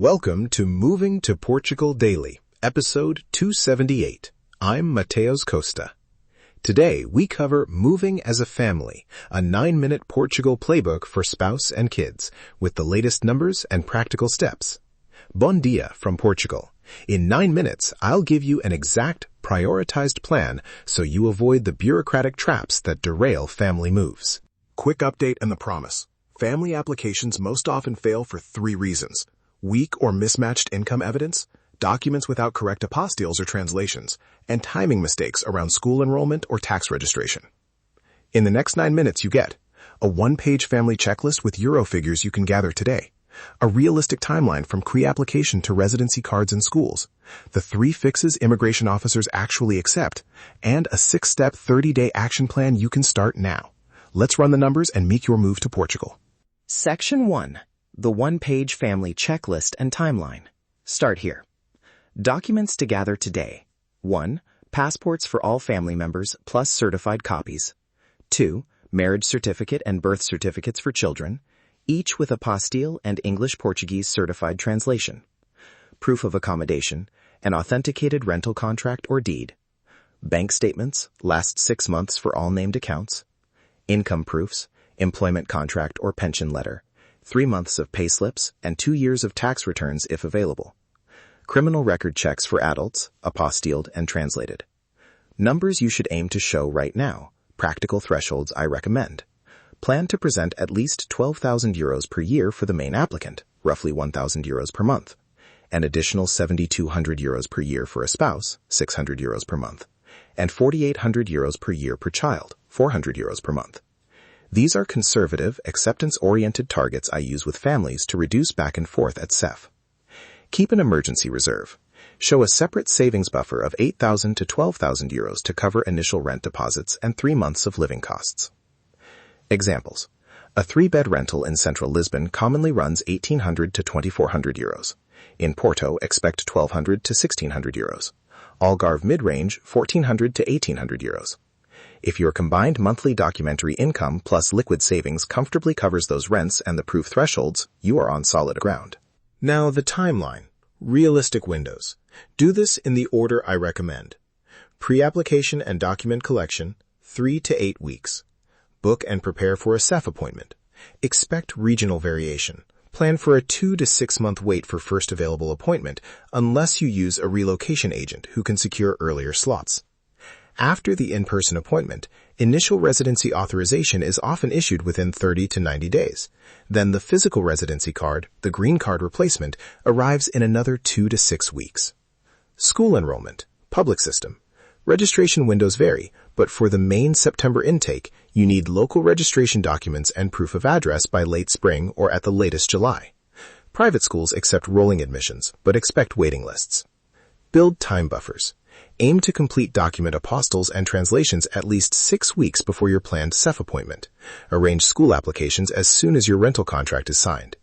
Welcome to Moving to Portugal Daily, episode 278. I'm Mateus Costa. Today, we cover Moving as a Family, a 9-minute Portugal playbook for spouse and kids, with the latest numbers and practical steps. Bom dia from Portugal. In 9 minutes, I'll give you an exact, prioritized plan so you avoid the bureaucratic traps that derail family moves. Quick update and the promise. Family applications most often fail for 3 reasons. Weak or mismatched income evidence, documents without correct apostilles or translations, and timing mistakes around school enrollment or tax registration. In the next 9 minutes you get a 1-page family checklist with euro figures you can gather today, a realistic timeline from pre-application to residency cards in schools, the 3 fixes immigration officers actually accept, and a 6-step 30-day action plan you can start now. Let's run the numbers and make your move to Portugal. Section 1. The 1-page family checklist and timeline. Start here. Documents to gather today. 1. Passports for all family members plus certified copies. 2. Marriage certificate and birth certificates for children, each with apostille and English-Portuguese certified translation. Proof of accommodation, an authenticated rental contract or deed. Bank statements, last 6 months for all named accounts. Income proofs, employment contract or pension letter, 3 months of payslips, and 2 years of tax returns if available. Criminal record checks for adults, apostilled and translated. Numbers you should aim to show right now. Practical thresholds I recommend. Plan to present at least 12,000 euros per year for the main applicant, roughly 1,000 euros per month. An additional 7,200 euros per year for a spouse, 600 euros per month. And 4,800 euros per year per child, 400 euros per month. These are conservative, acceptance-oriented targets I use with families to reduce back and forth at CEF. Keep an emergency reserve. Show a separate savings buffer of 8,000 to 12,000 euros to cover initial rent deposits and 3 months of living costs. Examples. A 3-bed rental in central Lisbon commonly runs 1,800 to 2,400 euros. In Porto, expect 1,200 to 1,600 euros. Algarve mid-range, 1,400 to 1,800 euros. If your combined monthly documentary income plus liquid savings comfortably covers those rents and the proof thresholds, you are on solid ground. Now the timeline. Realistic windows. Do this in the order I recommend. Pre-application and document collection, 3 to 8 weeks. Book and prepare for a CEF appointment. Expect regional variation. Plan for a 2 to 6 month wait for first available appointment unless you use a relocation agent who can secure earlier slots. After the in-person appointment, initial residency authorization is often issued within 30 to 90 days. Then the physical residency card, the green card replacement, arrives in another 2 to 6 weeks. School enrollment, public system. Registration windows vary, but for the main September intake, you need local registration documents and proof of address by late spring or at the latest July. Private schools accept rolling admissions, but expect waiting lists. Build time buffers. Aim to complete document apostilles and translations at least 6 weeks before your planned CEF appointment. Arrange school applications as soon as your rental contract is signed.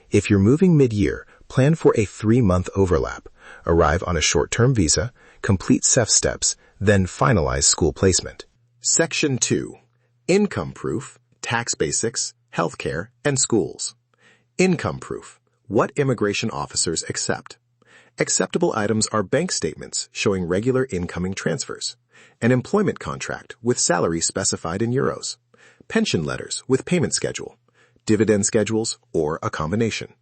If you're moving mid-year, plan for a 3-month overlap. Arrive on a short-term visa, complete CEF steps, then finalize school placement. Section 2. Income proof, tax basics, healthcare, and schools. Income proof. What immigration officers accept. Acceptable items are bank statements showing regular incoming transfers, an employment contract with salary specified in euros, pension letters with payment schedule, dividend schedules, or a combination.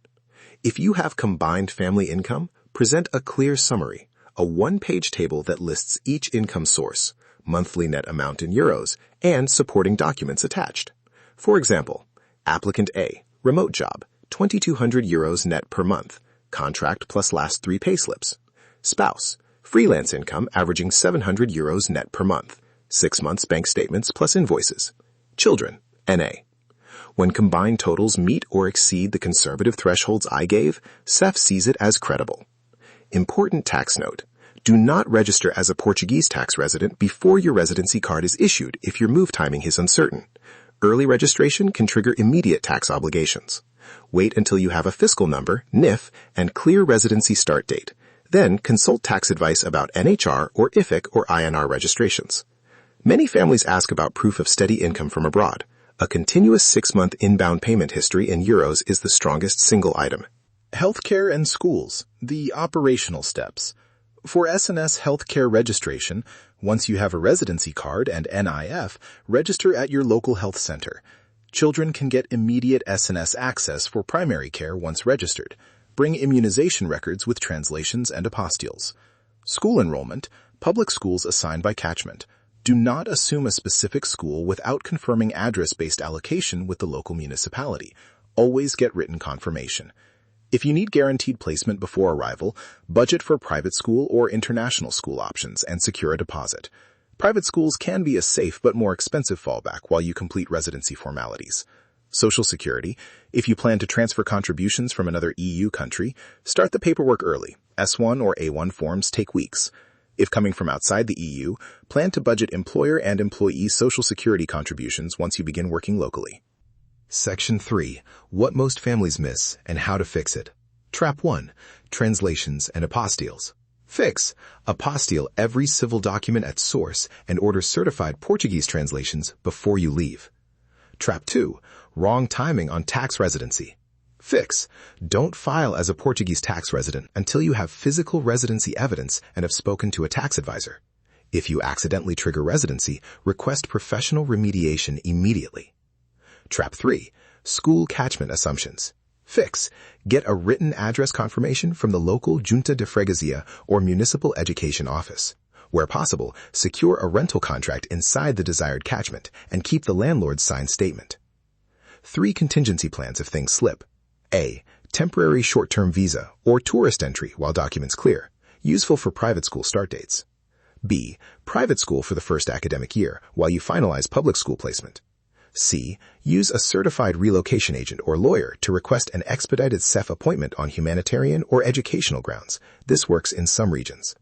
If you have combined family income, present a clear summary, a 1-page table that lists each income source, monthly net amount in euros, and supporting documents attached. For example, applicant A, remote job, 2,200 euros net per month, contract plus last 3 payslips. Spouse, freelance income averaging 700 euros net per month, 6 months bank statements plus invoices. Children, NA. When combined totals meet or exceed the conservative thresholds I gave, CEF sees it as credible. Important tax note. Do not register as a Portuguese tax resident before your residency card is issued if your move timing is uncertain. Early registration can trigger immediate tax obligations. Wait until you have a fiscal number, NIF, and clear residency start date. Then consult tax advice about NHR or IFIC or INR registrations. Many families ask about proof of steady income from abroad. A continuous 6-month inbound payment history in euros is the strongest single item. Healthcare and schools, the operational steps. For SNS healthcare registration, once you have a residency card and NIF, register at your local health center. Children can get immediate SNS access for primary care once registered. Bring immunization records with translations and apostilles. School enrollment, public schools assigned by catchment. Do not assume a specific school without confirming address-based allocation with the local municipality. Always get written confirmation. If you need guaranteed placement before arrival, budget for private school or international school options and secure a deposit. Private schools can be a safe but more expensive fallback while you complete residency formalities. Social Security, if you plan to transfer contributions from another EU country, start the paperwork early. S1 or A1 forms take weeks. If coming from outside the EU, plan to budget employer and employee Social Security contributions once you begin working locally. Section 3. What most families miss and how to fix it. Trap 1. Translations and apostilles. Fix. Apostille every civil document at source and order certified Portuguese translations before you leave. Trap 2. Wrong timing on tax residency. Fix. Don't file as a Portuguese tax resident until you have physical residency evidence and have spoken to a tax advisor. If you accidentally trigger residency, request professional remediation immediately. Trap 3. School catchment assumptions. Fix. Get a written address confirmation from the local Junta de Freguesia or municipal education office. Where possible, secure a rental contract inside the desired catchment and keep the landlord's signed statement. 3 contingency plans if things slip. A. Temporary short-term visa or tourist entry while documents clear, useful for private school start dates. B. Private school for the first academic year while you finalize public school placement. C. Use a certified relocation agent or lawyer to request an expedited CEF appointment on humanitarian or educational grounds. This works in some regions.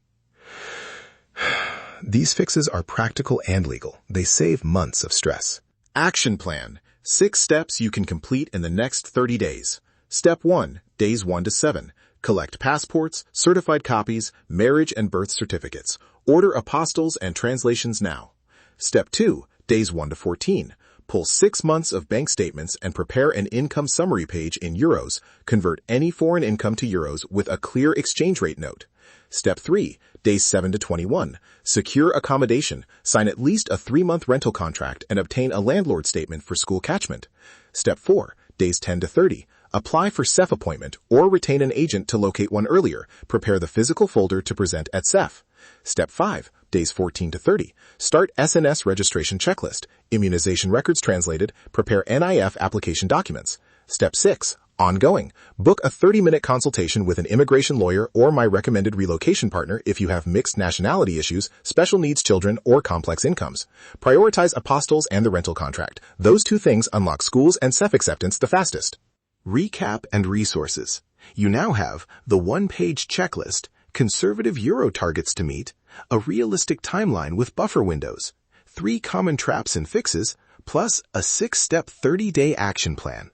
These fixes are practical and legal. They save months of stress. Action plan. 6 steps you can complete in the next 30 days. Step 1, days 1 to 7. Collect passports, certified copies, marriage and birth certificates. Order apostilles and translations now. Step 2, days 1 to 14. Pull 6 months of bank statements and prepare an income summary page in euros. Convert any foreign income to euros with a clear exchange rate note. Step 3, days 7 to 21. Secure accommodation, sign at least a 3-month rental contract, and obtain a landlord statement for school catchment. Step 4, days 10 to 30. Apply for CEF appointment or retain an agent to locate one earlier. Prepare the physical folder to present at CEF. Step 5, days 14 to 30. Start SNS registration checklist. Immunization records translated. Prepare NIF application documents. Step 6, ongoing. Book a 30-minute consultation with an immigration lawyer or my recommended relocation partner if you have mixed nationality issues, special needs children, or complex incomes. Prioritize apostilles and the rental contract. Those 2 things unlock schools and CEF acceptance the fastest. Recap and resources. You now have the 1-page checklist, conservative euro targets to meet, a realistic timeline with buffer windows, 3 common traps and fixes, plus a 6-step 30-day action plan.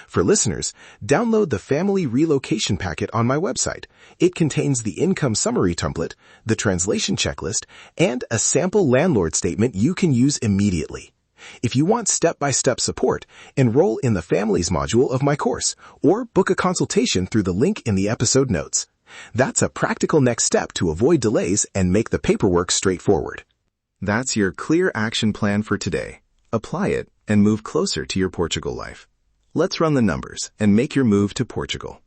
For listeners, download the Family Relocation Packet on my website. It contains the income summary template, the translation checklist, and a sample landlord statement you can use immediately. If you want step-by-step support, enroll in the Families module of my course, or book a consultation through the link in the episode notes. That's a practical next step to avoid delays and make the paperwork straightforward. That's your clear action plan for today. Apply it and move closer to your Portugal life. Let's run the numbers and make your move to Portugal.